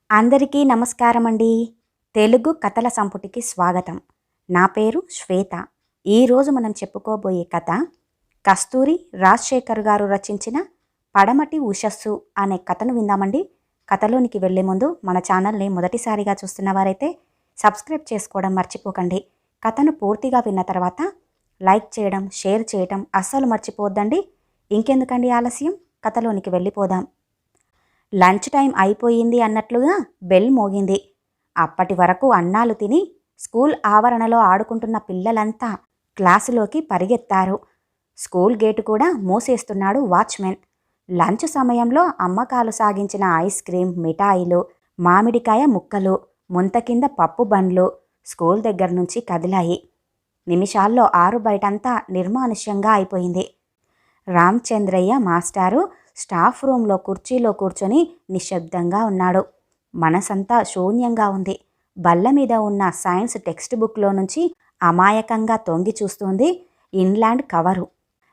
అందరికీ నమస్కారమండి. తెలుగు కథల సంపుటికి స్వాగతం. నా పేరు శ్వేత. ఈరోజు మనం చెప్పుకోబోయే కథ కస్తూరి రాజశేఖర్ గారు రచించిన పడమటి ఉషస్సు అనే కథను విందామండి. కథలోనికి వెళ్లే ముందు మన ఛానల్ని మొదటిసారిగా చూస్తున్న వారైతే సబ్స్క్రైబ్ చేసుకోవడం మర్చిపోకండి. కథను పూర్తిగా విన్న తర్వాత లైక్ చేయడం, షేర్ చేయడం అస్సలు మర్చిపోవద్దండి. ఇంకెందుకండి ఆలస్యం, కథలోనికి వెళ్ళిపోదాం. లంచ్ టైం అయిపోయింది అన్నట్లుగా బెల్ మోగింది. అప్పటి వరకు అన్నాలు తిని స్కూల్ ఆవరణలో ఆడుకుంటున్న పిల్లలంతా క్లాసులోకి పరిగెత్తారు. స్కూల్ గేటు కూడా మూసేస్తున్నాడు వాచ్మెన్. లంచ్ సమయంలో అమ్మకాలు సాగించిన ఐస్ క్రీం, మిఠాయిలు, మామిడికాయ ముక్కలు, ముంత కింద పప్పు బండ్లు స్కూల్ దగ్గర నుంచి కదిలాయి. నిమిషాల్లో ఆరు బయటంతా నిర్మానుష్యంగా అయిపోయింది. రామచంద్రయ్య మాస్టారు స్టాఫ్ రూంలో కుర్చీలో కూర్చొని నిశ్శబ్దంగా ఉన్నాడు. మనసంతా శూన్యంగా ఉంది. బల్ల మీద ఉన్న సైన్స్ టెక్స్ట్ బుక్లో నుంచి అమాయకంగా తొంగి చూస్తుంది ఇన్లాండ్ కవరు.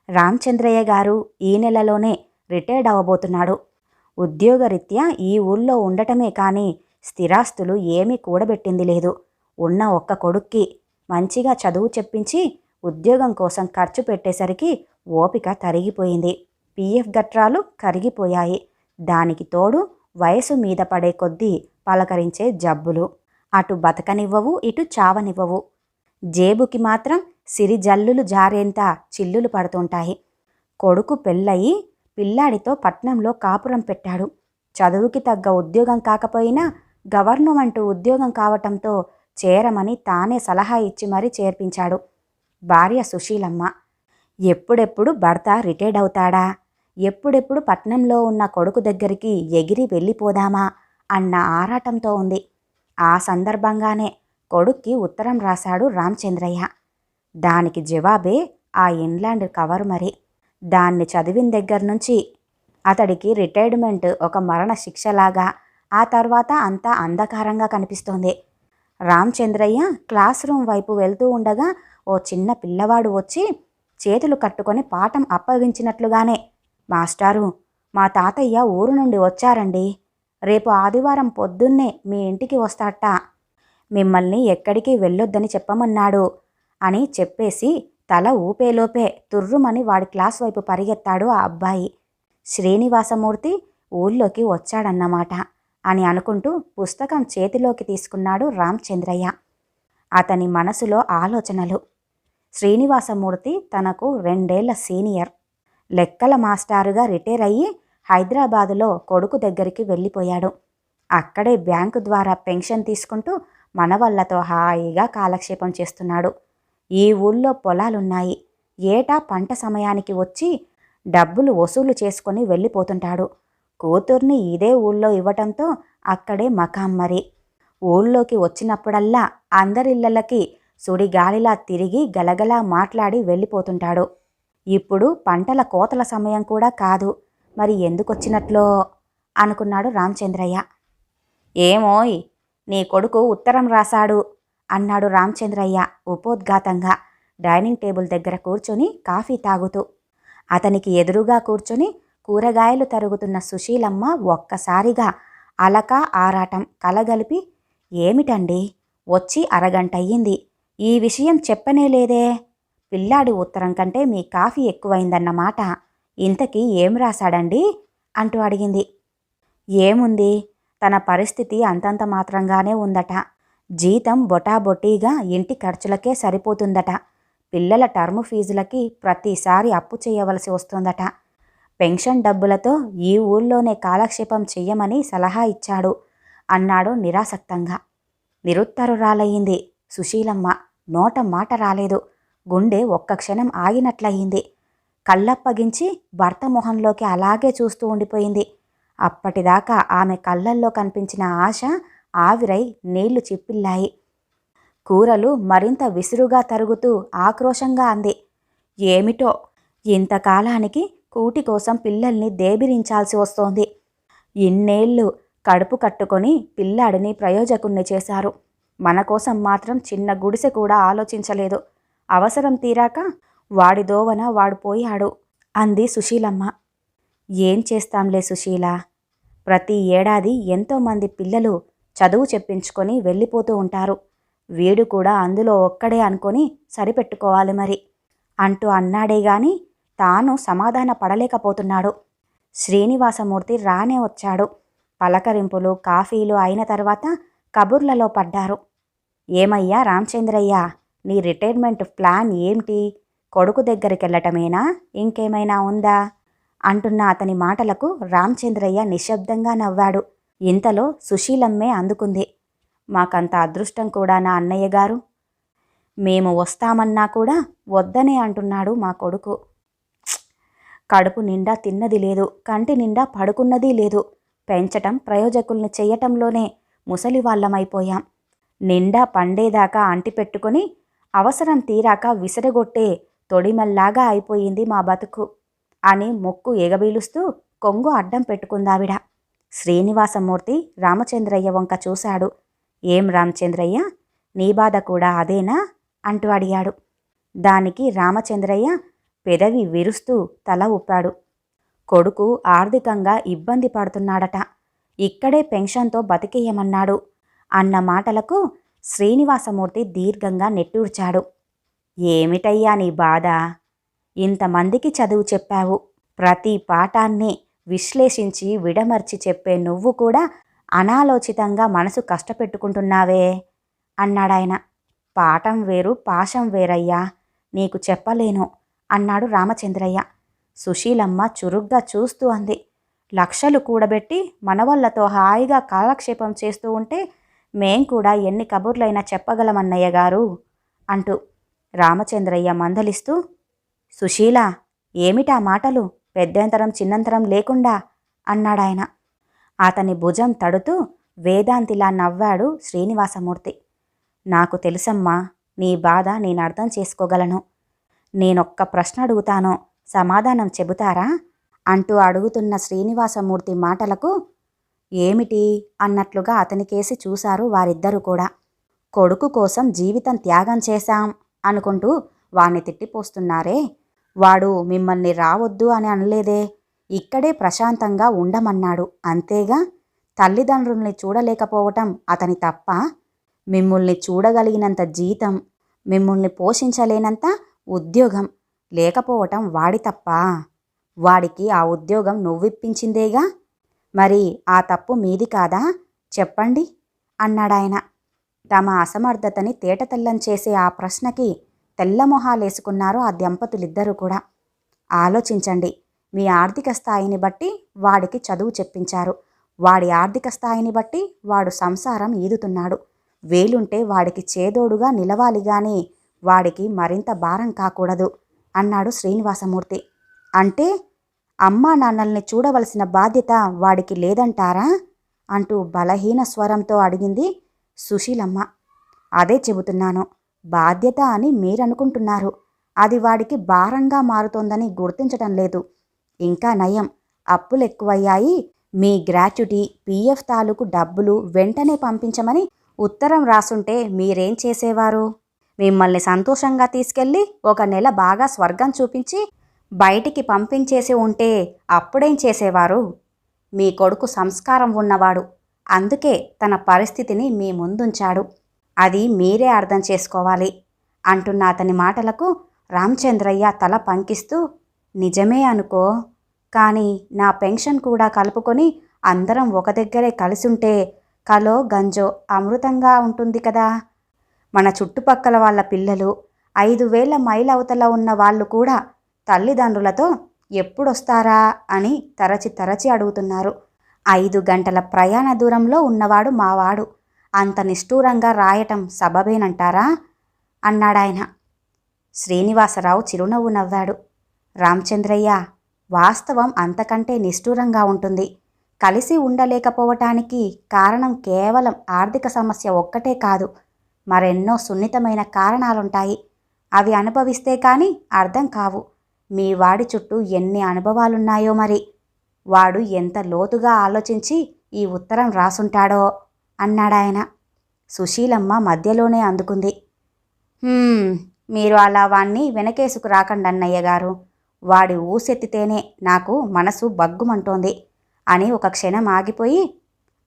రామచంద్రయ్య గారు ఈ నెలలోనే రిటైర్డ్ అవ్వబోతున్నాడు. ఉద్యోగరీత్యా ఈ ఊళ్ళో ఉండటమే కానీ స్థిరాస్తులు ఏమీ కూడబెట్టింది లేదు. ఉన్న ఒక్క కొడుక్కి మంచిగా చదువు చెప్పించి ఉద్యోగం కోసం ఖర్చు పెట్టేసరికి ఓపిక తరిగిపోయింది. పిఎఫ్ గట్రాలు కరిగిపోయాయి. దానికి తోడు వయసు మీద పడే కొద్దీ పలకరించే జబ్బులు. అటు బతకనివ్వవు, ఇటు చావనివ్వవు. జేబుకి మాత్రం సిరిజల్లులు జారేంత చిల్లులు పడుతుంటాయి. కొడుకు పెళ్ళయి పిల్లాడితో పట్నంలో కాపురం పెట్టాడు. చదువుకి తగ్గ ఉద్యోగం కాకపోయినా గవర్నమెంట్ ఉద్యోగం కావటంతో చేరమని తానే సలహా ఇచ్చి మరీ చేర్పించాడు. భార్య సుశీలమ్మ ఎప్పుడెప్పుడు భర్త రిటైర్డ్ అవుతాడా, ఎప్పుడెప్పుడు పట్నంలో ఉన్న కొడుకు దగ్గరికి ఎగిరి వెళ్ళిపోదామా అన్న ఆరాటంతో ఉంది. ఆ సందర్భంగానే కొడుక్కి ఉత్తరం రాశాడు రామచంద్రయ్య. దానికి జవాబే ఆ ఇన్లాండ్ కవర్. మరి దాన్ని చదివిన దగ్గర నుంచి అతడికి రిటైర్మెంట్ ఒక మరణ శిక్షలాగా, ఆ తర్వాత అంతా అంధకారంగా కనిపిస్తోంది. రామచంద్రయ్య క్లాస్ రూమ్ వైపు వెళ్తూ ఉండగా ఓ చిన్న పిల్లవాడు వచ్చి చేతులు కట్టుకొని పాఠం అప్పగించినట్లుగానే, మాస్టారు, మా తాతయ్య ఊరు నుండి వచ్చారండి. రేపు ఆదివారం పొద్దున్నే మీ ఇంటికి వస్తాట. మిమ్మల్ని ఎక్కడికి వెళ్ళొద్దని చెప్పమన్నాడు అని చెప్పేసి తల ఊపేలోపే తుర్రుమని వాడి క్లాస్ వైపు పరిగెత్తాడు ఆ అబ్బాయి. శ్రీనివాసమూర్తి ఊళ్ళోకి వచ్చాడన్నమాట అని అనుకుంటూ పుస్తకం చేతిలోకి తీసుకున్నాడు రామచంద్రయ్య. అతని మనసులో ఆలోచనలు. శ్రీనివాసమూర్తి తనకు 2 ఏళ్ల సీనియర్. లెక్కల మాస్టారుగా రిటైర్ అయ్యి హైదరాబాదులో కొడుకు దగ్గరికి వెళ్ళిపోయాడు. అక్కడే బ్యాంకు ద్వారా పెన్షన్ తీసుకుంటూ మనవళ్లతో హాయిగా కాలక్షేపం చేస్తున్నాడు. ఈ ఊళ్ళో పొలాలున్నాయి. ఏటా పంట సమయానికి వచ్చి డబ్బులు వసూలు చేసుకొని వెళ్ళిపోతుంటాడు. కూతుర్ని ఇదే ఊళ్ళో ఇవ్వటంతో అక్కడే మకాం. మరి ఊళ్ళోకి వచ్చినప్పుడల్లా అందరిళ్ళకి సుడిగాలిలా తిరిగి గలగలా మాట్లాడి వెళ్ళిపోతుంటాడు. ఇప్పుడు పంటల కోతల సమయం కూడా కాదు. మరి ఎందుకొచ్చినట్లో అనుకున్నాడు రామచంద్రయ్య. ఏమోయ్, నీ కొడుకు ఉత్తరం రాశాడు అన్నాడు రామచంద్రయ్య ఉపోద్ఘాతంగా డైనింగ్ టేబుల్ దగ్గర కూర్చొని కాఫీ తాగుతూ. అతనికి ఎదురుగా కూర్చొని కూరగాయలు తరుగుతున్న సుశీలమ్మ ఒక్కసారిగా అలక ఆరాటం కలగలిపి, ఏమిటండి, వచ్చి అరగంటయ్యింది, ఈ విషయం చెప్పనేలేదే. పిల్లాడి ఉత్తరం కంటే మీ కాఫీ ఎక్కువైందన్నమాట. ఇంతకీ ఏం రాశాడండి అంటూ అడిగింది. ఏముంది, తన పరిస్థితి అంతంత మాత్రంగానే ఉందట. జీతం బొటాబొటీగా ఇంటి ఖర్చులకే సరిపోతుందట. పిల్లల టర్ము ఫీజులకి ప్రతిసారి అప్పు చేయవలసి వస్తుందట. పెన్షన్ డబ్బులతో ఈ ఊళ్ళోనే కాలక్షేపం చెయ్యమని సలహా ఇచ్చాడు అన్నాడు నిరాసక్తంగా. నిరుత్తరురాలయ్యింది సుశీలమ్మ. నోట మాట రాలేదు. గుండె ఒక్క క్షణం ఆగినట్లయింది. కళ్ళప్పగించి భర్త మొహంలోకి అలాగే చూస్తూ ఉండిపోయింది. అప్పటిదాకా ఆమె కళ్ళల్లో కనిపించిన ఆశ ఆవిరై నీళ్లు చిప్పిల్లాయి. కూరలు మరింత విసురుగా తరుగుతూ ఆక్రోశంగా అంది. ఏమిటో, ఇంతకాలానికి కూటి కోసం పిల్లల్ని దేబిరించాల్సి వస్తోంది. ఇన్నేళ్ళు కడుపు కట్టుకొని పిల్లాడిని ప్రయోజకుణ్ణి చేశారు. మన కోసం మాత్రం చిన్న గుడిసె కూడా ఆలోచించలేదు. అవసరం తీరాక వాడి దోవన వాడు పోయాడు అంది సుశీలమ్మ. ఏం చేస్తాంలే సుశీల, ప్రతి ఏడాది ఎంతోమంది పిల్లలు చదువు చెప్పించుకొని వెళ్ళిపోతూ ఉంటారు. వీడు కూడా అందులో ఒక్కడే అనుకొని సరిపెట్టుకోవాలి మరి అంటూ అన్నాడే గాని తాను సమాధాన పడలేకపోతున్నాడు. శ్రీనివాసమూర్తి రానే వచ్చాడు. పలకరింపులు కాఫీలు అయిన తర్వాత కబుర్లలో పడ్డారు. ఏమయ్యా రామచంద్రయ్య, నీ రిటైర్మెంట్ ప్లాన్ ఏమిటి? కొడుకు దగ్గరికెళ్ళటమేనా, ఇంకేమైనా ఉందా అంటున్న అతని మాటలకు రామచంద్రయ్య నిశ్శబ్దంగా నవ్వాడు. ఇంతలో సుశీలమ్మే అందుకుంది. మాకంత అదృష్టం కూడా నా అన్నయ్య గారు. మేము వస్తామన్నా కూడా వద్దనే అంటున్నాడు మా కొడుకు. కడుపు నిండా తిన్నది లేదు, కంటి నిండా పడుకున్నది లేదు. పెంచటం ప్రయోజకుల్ని చెయ్యటంలోనే ముసలివాళ్లమైపోయాం. నిండా పండేదాకా అంటిపెట్టుకుని అవసరం తీరాక విసిరగొట్టే తొడిమల్లాగా అయిపోయింది మా బతుకు అని ముక్కు ఎగబీలుస్తూ కొంగు అడ్డం పెట్టుకుందావిడ. శ్రీనివాసమూర్తి రామచంద్రయ్య వంక చూశాడు. ఏం రామచంద్రయ్య, నీ బాధ కూడా అదేనా అంటూ అడిగాడు. దానికి రామచంద్రయ్య పెదవి విరుస్తూ తల ఊపాడు. కొడుకు ఆర్థికంగా ఇబ్బంది పడుతున్నాడట, ఇక్కడే పెన్షన్తో బతికేయమన్నాడు అన్న మాటలకు శ్రీనివాసమూర్తి దీర్ఘంగా నెట్టూర్చాడు. ఏమిటయ్యా నీ బాధ? ఇంతమందికి చదువు చెప్పావు, ప్రతి పాఠాన్ని విశ్లేషించి విడమర్చి చెప్పే నువ్వు కూడా అనాలోచితంగా మనసు కష్టపెట్టుకుంటున్నావే అన్నాడాయన. పాఠం వేరు పాశం వేరయ్యా, నీకు చెప్పలేను అన్నాడు రామచంద్రయ్య. సుశీలమ్మ చురుగ్గా చూస్తూ అంది. లక్షలు కూడబెట్టి మనవళ్లతో హాయిగా కాలక్షేపం చేస్తూ ఉంటే మేం కూడా ఎన్ని కబుర్లైనా చెప్పగలమన్నయ్య గారు అంటూ రామచంద్రయ్య మందలిస్తూ, సుశీల, ఏమిటా మాటలు, పెద్దంతరం చిన్నంతరం లేకుండా అన్నాడాయన. అతని భుజం తడుతూ వేదాంతిలా నవ్వాడు శ్రీనివాసమూర్తి. నాకు తెలుసమ్మా, నీ బాధ నేను అర్థం చేసుకోగలను. నేనొక్క ప్రశ్న అడుగుతాను, సమాధానం చెబుతారా అంటూ అడుగుతున్న శ్రీనివాసమూర్తి మాటలకు ఏమిటి అన్నట్లుగా అతనికేసి చూశారు వారిద్దరూ కూడా. కొడుకు కోసం జీవితం త్యాగం చేశాం అనుకుంటూ వాణ్ణి తిట్టిపోస్తున్నారే, వాడు మిమ్మల్ని రావద్దు అని అనలేదే, ఇక్కడే ప్రశాంతంగా ఉండమన్నాడు అంతేగా. తల్లిదండ్రుల్ని చూడలేకపోవటం అతని తప్ప? మిమ్ముల్ని చూడగలిగినంత జీతం, మిమ్ముల్ని పోషించలేనంత ఉద్యోగం లేకపోవటం వాడి తప్ప? వాడికి ఆ ఉద్యోగం నువ్విప్పించిందేగా, మరి ఆ తప్పు మీది కాదా చెప్పండి అన్నాడాయన. తమ అసమర్థతని తేటతెల్లం చేసే ఆ ప్రశ్నకి తెల్లమొహాలేసుకున్నారు ఆ దంపతులిద్దరూ కూడా. ఆలోచించండి, మీ ఆర్థిక స్థాయిని బట్టి వాడికి చదువు చెప్పించారు, వాడి ఆర్థిక స్థాయిని బట్టి వాడు సంసారం ఈదుతున్నాడు. వేలుంటే వాడికి చేదోడుగా నిలవాలి గాని వాడికి మరింత భారం కాకూడదు అన్నాడు శ్రీనివాసమూర్తి. అంటే అమ్మా నాన్నల్ని చూడవలసిన బాధ్యత వాడికి లేదంటారా అంటూ బలహీన స్వరంతో అడిగింది సుశీలమ్మ. అదే చెబుతున్నాను, బాధ్యత అని మీరనుకుంటున్నారు, అది వాడికి భారంగా మారుతోందని గుర్తించటం లేదు. ఇంకా నయం, అప్పులెక్కువయ్యాయి, మీ గ్రాట్యుటీ పీఎఫ్ తాలూకు డబ్బులు వెంటనే పంపించమని ఉత్తరం రాసుంటే మీరేం చేసేవారు? మిమ్మల్ని సంతోషంగా తీసుకెళ్ళి 1 నెల బాగా స్వర్గం చూపించి బయటికి పంపించేసి ఉంటే అప్పుడేం చేసేవారు? మీ కొడుకు సంస్కారం ఉన్నవాడు, అందుకే తన పరిస్థితిని మీ ముందుంచాడు, అది మీరే అర్థం చేసుకోవాలి అంటున్న అతని మాటలకు రామచంద్రయ్య తల పంకిస్తూ, నిజమే అనుకో, కానీ నా పెన్షన్ కూడా కలుపుకొని అందరం ఒక దగ్గరే కలిసుంటే కలో గంజో అమృతంగా ఉంటుంది కదా. మన చుట్టుపక్కల వాళ్ళ పిల్లలు, 5,000 మైళ్ళ అవతల ఉన్న వాళ్ళు కూడా తల్లిదండ్రులతో ఎప్పుడొస్తారా అని తరచి అడుగుతున్నారు. 5 గంటల ప్రయాణ దూరంలో ఉన్నవాడు మావాడు, అంత నిష్ఠూరంగా రాయటం సబబేనంటారా అన్నాడాయన. శ్రీనివాసరావు చిరునవ్వు నవ్వాడు. రామచంద్రయ్య, వాస్తవం అంతకంటే నిష్ఠూరంగా ఉంటుంది. కలిసి ఉండలేకపోవటానికి కారణం కేవలం ఆర్థిక సమస్య ఒక్కటే కాదు, మరెన్నో సున్నితమైన కారణాలుంటాయి. అవి అనుభవిస్తే కానీ అర్థం కావు. మీ వాడి చుట్టూ ఎన్ని అనుభవాలున్నాయో మరి. వాడు ఎంత లోతుగా ఆలోచించి ఈ ఉత్తరం రాసుంటాడో అన్నాడాయన. సుశీలమ్మ మధ్యలోనే అందుకుంది. మీరు అలా వాణ్ణి వెనకేసుకు రాకండి అన్నయ్య గారు. వాడి ఊసెత్తితేనే నాకు మనసు బగ్గుమంటోంది. అని ఒక క్షణం ఆగిపోయి,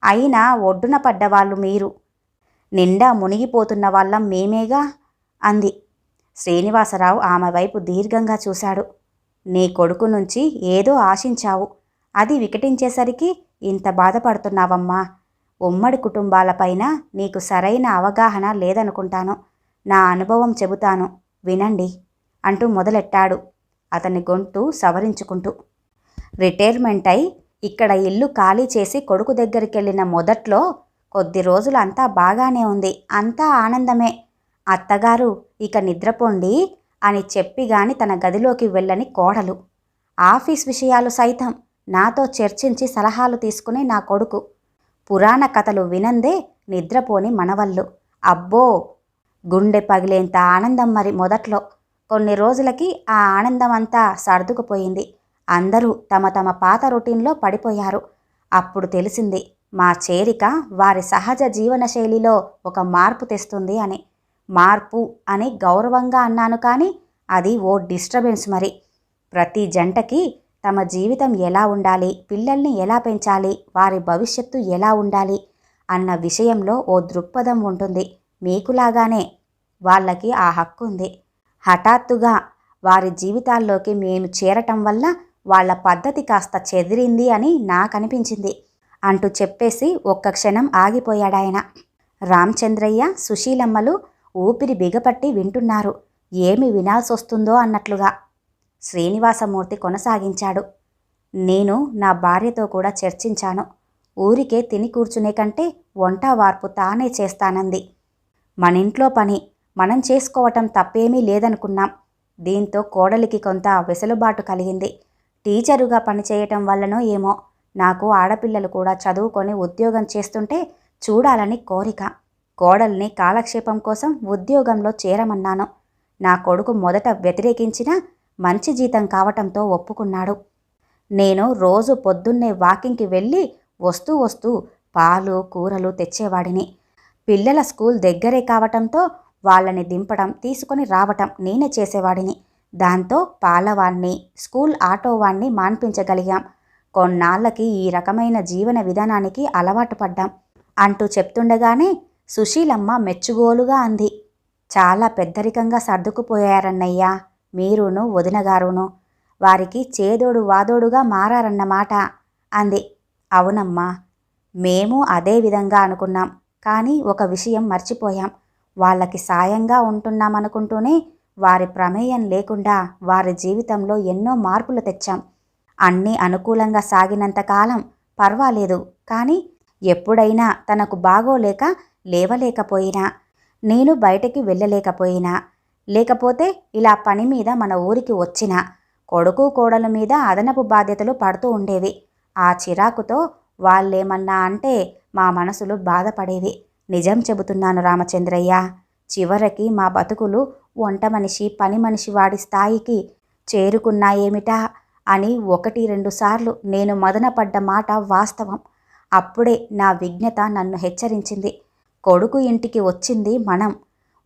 అయినా ఒడ్డున పడ్డవాళ్ళు మీరు, నిండా మునిగిపోతున్న వాళ్ళం మేమేగా అంది. శ్రీనివాసరావు ఆమె వైపు దీర్ఘంగా చూశాడు. నీ కొడుకు నుంచి ఏదో ఆశించావు, అది వికటించేసరికి ఇంత బాధపడుతున్నావమ్మా. ఉమ్మడి కుటుంబాలపైన నీకు సరైన అవగాహన లేదనుకుంటాను. నా అనుభవం చెబుతాను, వినండి అంటూ మొదలెట్టాడు, అతని గొంతు సవరించుకుంటూ. రిటైర్మెంట్ అయి ఇక్కడ ఇల్లు ఖాళీ చేసి కొడుకు దగ్గరికెళ్ళిన మొదట్లో కొద్ది రోజులు అంతా బాగానే ఉంది, అంతా ఆనందమే. అత్తగారు ఇక నిద్రపోండి అని చెప్పిగాని తన గదిలోకి వెళ్ళని కోడలు. ఆఫీస్ విషయాలు సైతం నాతో చర్చించి సలహాలు తీసుకునే నా కొడుకు. పురాణ కథలు వినందే నిద్రపోని మనవళ్ళు. అబ్బో, గుండె పగిలేంత ఆనందం. మరి మొదట్లో కొన్ని రోజులకి ఆ ఆనందం అంతా సర్దుకుపోయింది. అందరూ తమ తమ పాత రొటీన్లో పడిపోయారు. అప్పుడు తెలిసింది మా చేరిక వారి సహజ జీవనశైలిలో ఒక మార్పు తెస్తుంది అని. మార్పు అని గౌరవంగా అన్నాను, కానీ అది ఓ డిస్టర్బెన్స్. మరి ప్రతి జంటకి తమ జీవితం ఎలా ఉండాలి, పిల్లల్ని ఎలా పెంచాలి, వారి భవిష్యత్తు ఎలా ఉండాలి అన్న విషయంలో ఓ దృక్పథం ఉంటుంది. మీకులాగానే వాళ్ళకి ఆ హక్కు ఉంది. హఠాత్తుగా వారి జీవితాల్లోకి మేము చేరటం వల్ల వాళ్ళ పద్ధతి కాస్త చెదిరింది అని నాకనిపించింది అంటూ చెప్పేసి ఒక్క క్షణం ఆగిపోయాడాయన. రామచంద్రయ్య, సుశీలమ్మలు ఊపిరి బిగపట్టి వింటున్నారు, ఏమి వినాల్సొస్తుందో అన్నట్లుగా. శ్రీనివాసమూర్తి కొనసాగించాడు. నేను నా భార్యతో కూడా చర్చించాను. ఊరికే తిని కూర్చునే కంటే వంట వార్పు తానే చేస్తానంది. మనింట్లో పని మనం చేసుకోవటం తప్పేమీ లేదనుకున్నాం. దీంతో కోడలికి కొంత వెసులుబాటు కలిగింది. టీచరుగా పనిచేయటం వల్లనో ఏమో నాకు ఆడపిల్లలు కూడా చదువుకొని ఉద్యోగం చేస్తుంటే చూడాలని కోరిక. కోడల్ని కాలక్షేపం కోసం ఉద్యోగంలో చేరమన్నాను. నా కొడుకు మొదట వ్యతిరేకించినా మంచి జీతం కావటంతో ఒప్పుకున్నాడు. నేను రోజు పొద్దున్నే వాకింగ్కి వెళ్ళి వస్తూ వస్తూ పాలు కూరలు తెచ్చేవాడిని. పిల్లల స్కూల్ దగ్గరే కావటంతో వాళ్ళని దింపడం తీసుకొని రావటం నేనే చేసేవాడిని. దాంతో పాలవాణ్ణి, స్కూల్ ఆటోవాణ్ణి మాన్పించగలిగాం. కొన్నాళ్ళకి ఈ రకమైన జీవన విధానానికి అలవాటు పడ్డాం అంటూ చెప్తుండగానే సుశీలమ్మ మెచ్చుగోలుగా అంది. చాలా పెద్దరికంగా సర్దుకుపోయారన్నయ్యా మీరును వదినగారును. వారికి చేదోడు వాదోడుగా మారారన్నమాట అంది. అవునమ్మా, మేము అదే విధంగా అనుకున్నాం. కానీ ఒక విషయం మర్చిపోయాం. వాళ్ళకి సాయంగా ఉంటున్నామనుకుంటూనే వారి ప్రమేయం లేకుండా వారి జీవితంలో ఎన్నో మార్పులు తెచ్చాం. అన్నీ అనుకూలంగా సాగినంతకాలం పర్వాలేదు. కానీ ఎప్పుడైనా తనకు బాగోలేక లేవలేకపోయినా, నేను బయటకి వెళ్ళలేకపోయినా, లేకపోతే ఇలా పని మీద మన ఊరికి వచ్చినా కొడుకు కోడల మీద అదనపు బాధ్యతలు పడుతూ ఉండేవి. ఆ చిరాకుతో వాళ్ళేమన్నా అంటే మా మనసులు బాధపడేవి. నిజం చెబుతున్నాను రామచంద్రయ్య, చివరికి మా బతుకులు వంట మనిషి పని మనిషి వాడి స్థాయికి చేరుకున్నాయేమిటా అని 1-2 సార్లు నేను మదనపడ్డ మాట వాస్తవం. అప్పుడే నా విజ్ఞత నన్ను హెచ్చరించింది. కొడుకు ఇంటికి వచ్చింది మనం.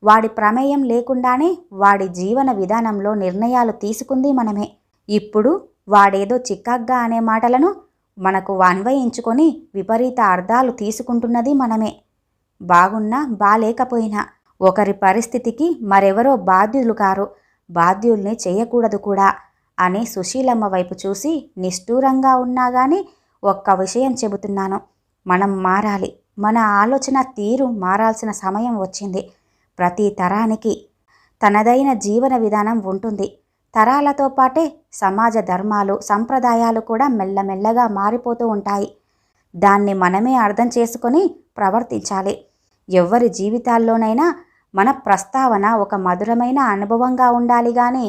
వాడి ప్రమేయం లేకుండానే వాడి జీవన విధానంలో నిర్ణయాలు తీసుకుంది మనమే. ఇప్పుడు వాడేదో చికాగ్గా అనే మాటలను మనకు అన్వయించుకొని విపరీత అర్థాలు తీసుకుంటున్నది మనమే. బాగున్నా బాలేకపోయినా ఒకరి పరిస్థితికి మరెవరో బాధ్యులు కారు, బాధ్యుల్ని చేయకూడదు కూడా అని సుశీలమ్మ వైపు చూసి నిష్ఠూరంగా ఉన్నా గాని ఒక్క విషయం చెబుతున్నాను, మనం మారాలి. మన ఆలోచన తీరు మారాల్సిన సమయం వచ్చింది. ప్రతి తరానికి తనదైన జీవన విధానం ఉంటుంది. తరాలతో పాటే సమాజ ధర్మాలు సంప్రదాయాలు కూడా మెల్లమెల్లగా మారిపోతూ ఉంటాయి. దాన్ని మనమే అర్థం చేసుకొని ప్రవర్తించాలి. ఎవ్వరి జీవితాల్లోనైనా మన ప్రస్తావన ఒక మధురమైన అనుభవంగా ఉండాలి గాని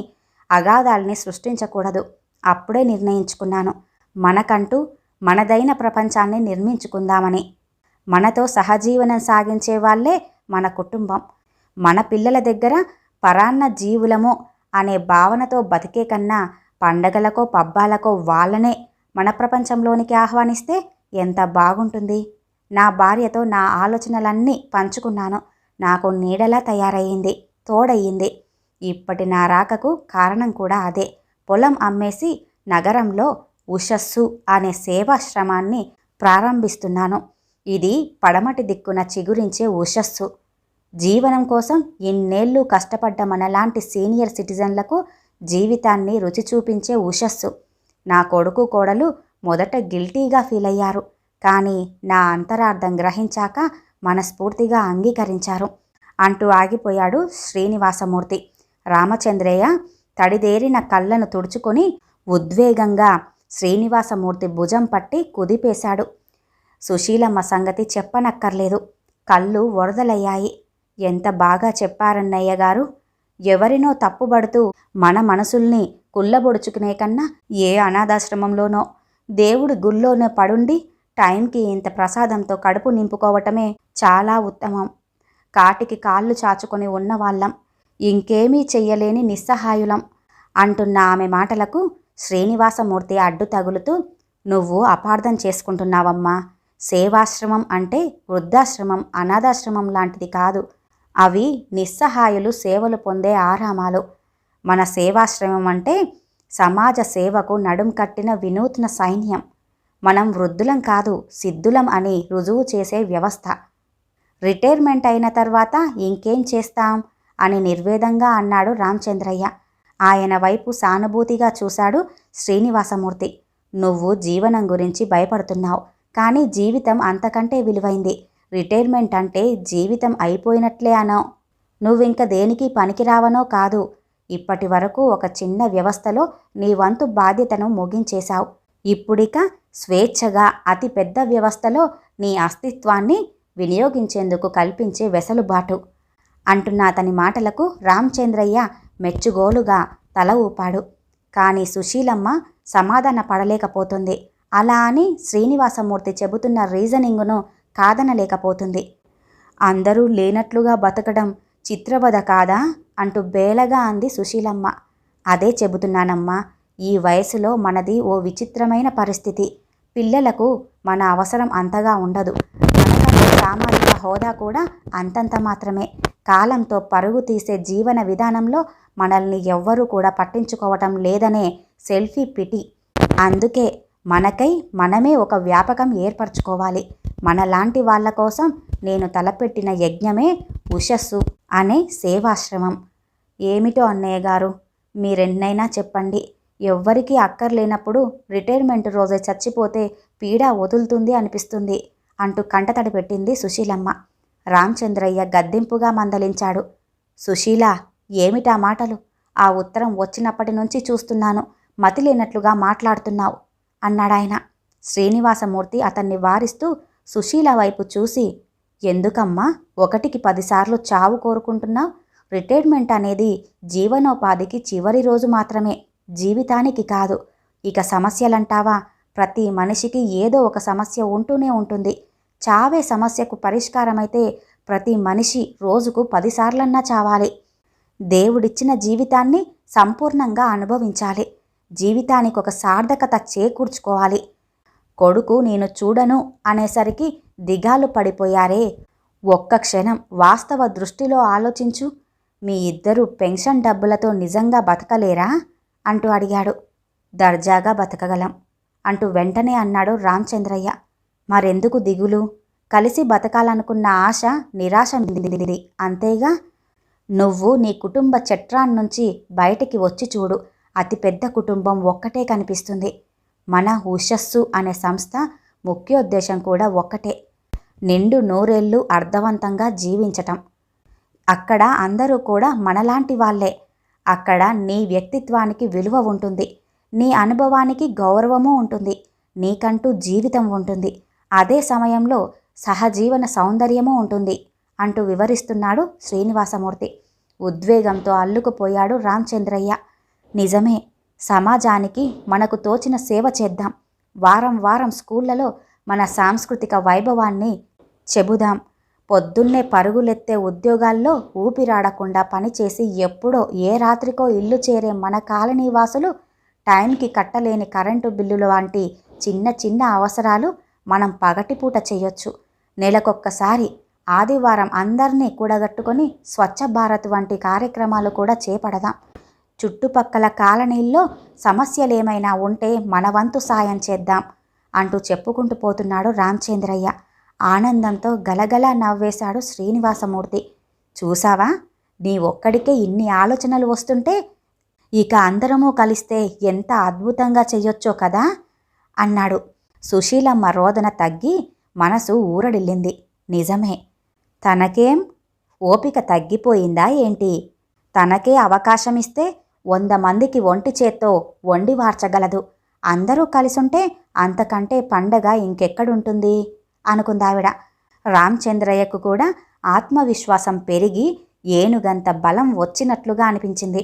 అగాధాల్ని సృష్టించకూడదు. అప్పుడే నిర్ణయించుకున్నాను, మనకంటూ మనదైన ప్రపంచాన్ని నిర్మించుకుందామని. మనతో సహజీవనం సాగించే వాళ్ళే మన కుటుంబం. మన పిల్లల దగ్గర పరాన్న జీవులము అనే భావనతో బతికే కన్నా పండగలకో పబ్బాలకో వాళ్ళనే మన ప్రపంచంలోనికి ఆహ్వానిస్తే ఎంత బాగుంటుంది. నా భార్యతో నా ఆలోచనలన్నీ పంచుకున్నాను. నాకు నీడలా తయారయ్యింది, తోడయ్యింది. ఇప్పటి నా రాకకు కారణం కూడా అదే. పొలం అమ్మేసి నగరంలో ఉషస్సు అనే సేవాశ్రమాన్ని ప్రారంభిస్తున్నాను. ఇది పడమటి దిక్కున చిగురించే ఉషస్సు. జీవనం కోసం ఇన్నేళ్లు కష్టపడ్డ మనలాంటి సీనియర్ సిటిజన్లకు జీవితాన్ని రుచి చూపించే ఉషస్సు. నా కొడుకు కోడలు మొదట గిల్టీగా ఫీల్ అయ్యారు. కానీ నా అంతరార్థం గ్రహించాక మనస్ఫూర్తిగా అంగీకరించారు అంటూ ఆగిపోయాడు శ్రీనివాసమూర్తి. రామచంద్రయ్య తడిదేరిన కళ్ళను తుడుచుకొని ఉద్వేగంగా శ్రీనివాసమూర్తి భుజం పట్టి కుదిపేశాడు. సుశీలమ్మ సంగతి చెప్పనక్కర్లేదు. కళ్ళు వరదలయ్యాయి. ఎంత బాగా చెప్పారన్నయ్య గారు. ఎవరినో తప్పుబడుతూ మన మనసుల్ని కుళ్ళబొడుచుకునే కన్నా ఏ అనాథాశ్రమంలోనో దేవుడి గుళ్ళోనో పడుండి టైంకి ఇంత ప్రసాదంతో కడుపు నింపుకోవటమే చాలా ఉత్తమం. కాటికి కాళ్ళు చాచుకొని ఉన్నవాళ్ళం, ఇంకేమీ చెయ్యలేని నిస్సహాయులం అంటున్న ఆమె మాటలకు శ్రీనివాసమూర్తి అడ్డు తగులుతూ, నువ్వు అపార్థం చేసుకుంటున్నావమ్మా. సేవాశ్రమం అంటే వృద్ధాశ్రమం, అనాథాశ్రమం లాంటిది కాదు. అవి నిస్సహాయులు సేవలు పొందే ఆరామాలు. మన సేవాశ్రమం అంటే సమాజ సేవకు నడుం కట్టిన వినూత్న సైన్యం. మనం వృద్ధులం కాదు, సిద్ధులం అని రుజువు చేసే వ్యవస్థ. రిటైర్మెంట్ అయిన తర్వాత ఇంకేం చేస్తాం అని నిర్వేదంగా అన్నాడు రామచంద్రయ్య. ఆయన వైపు సానుభూతిగా చూశాడు శ్రీనివాసమూర్తి. నువ్వు జీవనం గురించి భయపడుతున్నావు, కానీ జీవితం అంతకంటే విలువైంది. రిటైర్మెంట్ అంటే జీవితం అయిపోయినట్లే అనో, నువ్వింక దేనికి పనికిరావనో కాదు. ఇప్పటి వరకు ఒక చిన్న వ్యవస్థలో నీ వంతు బాధ్యతను ముగించేశావు. ఇప్పుడిక స్వేచ్ఛగా అతి పెద్ద వ్యవస్థలో నీ అస్తిత్వాన్ని వినియోగించేందుకు కల్పించే వెసలుబాటు అంటున్న అతని మాటలకు రామచంద్రయ్య మెచ్చుగోలుగా తల ఊపాడు. కానీ సుశీలమ్మ సమాధాన పడలేకపోతుంది. అలా అని శ్రీనివాసమూర్తి చెబుతున్న రీజనింగును కాదనలేకపోతుంది. అందరూ లేనట్లుగా బతకడం చిత్రవద కాదా అంటూ బేలగా అంది సుశీలమ్మ. అదే చెబుతున్నానమ్మా. ఈ వయసులో మనది ఓ విచిత్రమైన పరిస్థితి. పిల్లలకు మన అవసరం అంతగా ఉండదు. మనకంటే సామాజిక హోదా కూడా అంతంత మాత్రమే. కాలంతో పరుగు తీసే జీవన విధానంలో మనల్ని ఎవ్వరూ కూడా పట్టించుకోవటం లేదనే సెల్ఫీ పిటి. అందుకే మనకై మనమే ఒక వ్యాపకం ఏర్పరచుకోవాలి. మనలాంటి వాళ్ళ కోసం నేను తలపెట్టిన యజ్ఞమే ఉషస్సు అనే సేవాశ్రమం. ఏమిటో అన్నయ్య గారు, మీరెన్నైనా చెప్పండి. ఎవ్వరికీ అక్కర్లేనప్పుడు రిటైర్మెంట్ రోజే చచ్చిపోతే పీడ వదులుతుంది అనిపిస్తుంది అంటూ కంటతడి పెట్టింది సుశీలమ్మ. రామచంద్రయ్య గద్దింపుగా మందలించాడు. సుశీల, ఏమిటా మాటలు? ఆ ఉత్తరం వచ్చినప్పటి నుంచి చూస్తున్నాను, మతిలేనట్లుగా మాట్లాడుతున్నావు అన్నాడాయన. శ్రీనివాసమూర్తి అతన్ని వారిస్తూ సుశీల వైపు చూసి, ఎందుకమ్మా 1కి 10 సార్లు చావు కోరుకుంటున్నావు? రిటైర్మెంట్ అనేది జీవనోపాధికి చివరి రోజు మాత్రమే, జీవితానికి కాదు. ఇక సమస్యలంటావా? ప్రతి మనిషికి ఏదో ఒక సమస్య ఉంటూనే ఉంటుంది. చావే సమస్యకు పరిష్కారమైతే ప్రతి మనిషి రోజుకు 10 సార్లన్నా చావాలి. దేవుడిచ్చిన జీవితాన్ని సంపూర్ణంగా అనుభవించాలి. జీవితానికి ఒక సార్థకత చేకూర్చుకోవాలి. కొడుకు నేను చూడను అనేసరికి దిగాలు పడిపోయారే. ఒక్క క్షణం వాస్తవ దృష్టిలో ఆలోచించు. మీ ఇద్దరు పెన్షన్ డబ్బులతో నిజంగా బతకలేరా అంటూ అడిగాడు. దర్జాగా బతకగలం అంటూ వెంటనే అన్నాడు రామచంద్రయ్య. మరెందుకు దిగులు? కలిసి బతకాలనుకున్న ఆశ నిరాశ మిగిలింది అంతేగా. నువ్వు నీ కుటుంబ చట్రాన్నుంచి బయటికి వచ్చి చూడు. అతిపెద్ద కుటుంబం ఒక్కటే కనిపిస్తుంది. మన ఉషస్సు అనే సంస్థ ముఖ్యోద్దేశం కూడా ఒక్కటే, నిండు నూరేళ్లు అర్థవంతంగా జీవించటం. అక్కడ అందరూ కూడా మనలాంటి వాళ్ళే. అక్కడ నీ వ్యక్తిత్వానికి విలువ ఉంటుంది, నీ అనుభవానికి గౌరవము ఉంటుంది, నీకంటూ జీవితం ఉంటుంది. అదే సమయంలో సహజీవన సౌందర్యము ఉంటుంది అంటూ వివరిస్తున్నాడు శ్రీనివాసమూర్తి. ఉద్వేగంతో అల్లుకుపోయాడు రామచంద్రయ్య. నిజమే, సమాజానికి మనకు తోచిన సేవ చేద్దాం. వారం వారం స్కూళ్లలో మన సాంస్కృతిక వైభవాన్ని చెబుదాం. పొద్దున్నే పరుగులెత్తే ఉద్యోగాల్లో ఊపిరాడకుండా పనిచేసి ఎప్పుడో ఏ రాత్రికో ఇల్లు చేరే మన కాలనీ వాసులు టైంకి కట్టలేని కరెంటు బిల్లులు వంటి చిన్న చిన్న అవసరాలు మనం పగటిపూట చేయొచ్చు. నెలకొక్కసారి ఆదివారం అందరినీ కూడగట్టుకొని స్వచ్ఛ భారత్ వంటి కార్యక్రమాలు కూడా చేపడదాం. చుట్టుపక్కల కాలనీల్లో సమస్యలేమైనా ఉంటే మన వంతు సాయం చేద్దాం అంటూ చెప్పుకుంటూ పోతున్నాడు రామచంద్రయ్య. ఆనందంతో గలగలా నవ్వేశాడు శ్రీనివాసమూర్తి. చూసావా, నీ ఒక్కడికే ఇన్ని ఆలోచనలు వస్తుంటే ఇక అందరము కలిస్తే ఎంత అద్భుతంగా చెయ్యొచ్చో కదా అన్నాడు. సుశీలమ్మ రోదన తగ్గి మనసు ఊరడిల్లింది. నిజమే, తనకేం ఓపిక తగ్గిపోయిందా ఏంటి? తనకే అవకాశమిస్తే 100 మందికి ఒంటి చేత్తో వండి వార్చగలదు. అందరూ కలిసుంటే అంతకంటే పండగ ఇంకెక్కడుంటుంది అనుకుందావిడ. రామచంద్రయ్యకు కూడా ఆత్మవిశ్వాసం పెరిగి ఏనుగంత బలం వచ్చినట్లుగా అనిపించింది.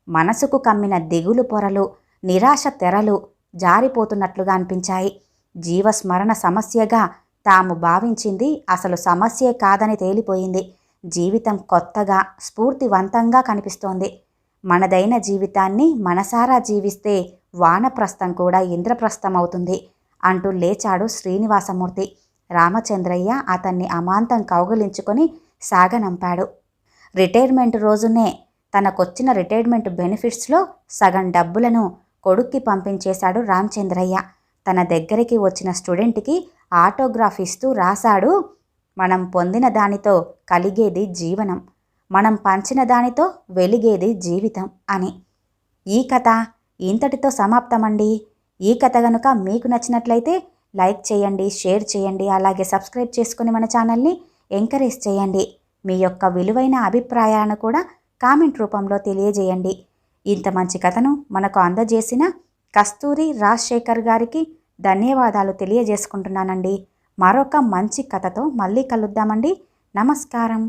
మనసుకు కమ్మిన దిగులు పొరలు, నిరాశ తెరలు జారిపోతున్నట్లుగా అనిపించాయి. జీవస్మరణ సమస్యగా తాము భావించింది అసలు సమస్యే కాదని తేలిపోయింది. జీవితం కొత్తగా, స్ఫూర్తివంతంగా కనిపిస్తోంది. మనదైన జీవితాన్ని మనసారా జీవిస్తే వానప్రస్థం కూడా ఇంద్రప్రస్థం అవుతుంది అంటూ లేచాడు శ్రీనివాసమూర్తి. రామచంద్రయ్య అతన్ని అమాంతం కౌగిలించుకొని సాగనంపాడు. రిటైర్మెంట్ రోజునే తనకొచ్చిన రిటైర్మెంట్ బెనిఫిట్స్లో సగం డబ్బులను కొడుక్కి పంపించేశాడు రామచంద్రయ్య. తన దగ్గరికి వచ్చిన స్టూడెంట్కి ఆటోగ్రాఫ్ ఇస్తూ రాశాడు, మనం పొందిన దానితో కలిగేది జీవనం, మనం పంచిన దానితో వెలిగేది జీవితం అని. ఈ కథ ఇంతటితో సమాప్తమండి. ఈ కథ గనుక మీకు నచ్చినట్లయితే లైక్ చేయండి, షేర్ చేయండి, అలాగే సబ్స్క్రైబ్ చేసుకుని మన ఛానల్ని ఎంకరేజ్ చేయండి. మీ యొక్క విలువైన అభిప్రాయాలను కూడా కామెంట్ రూపంలో తెలియజేయండి. ఇంత మంచి కథను మనకు అందజేసిన కస్తూరి రాజశేఖర్ గారికి ధన్యవాదాలు తెలియజేసుకుంటున్నానండి. మరొక మంచి కథతో మళ్ళీ కలుద్దామండి. నమస్కారం.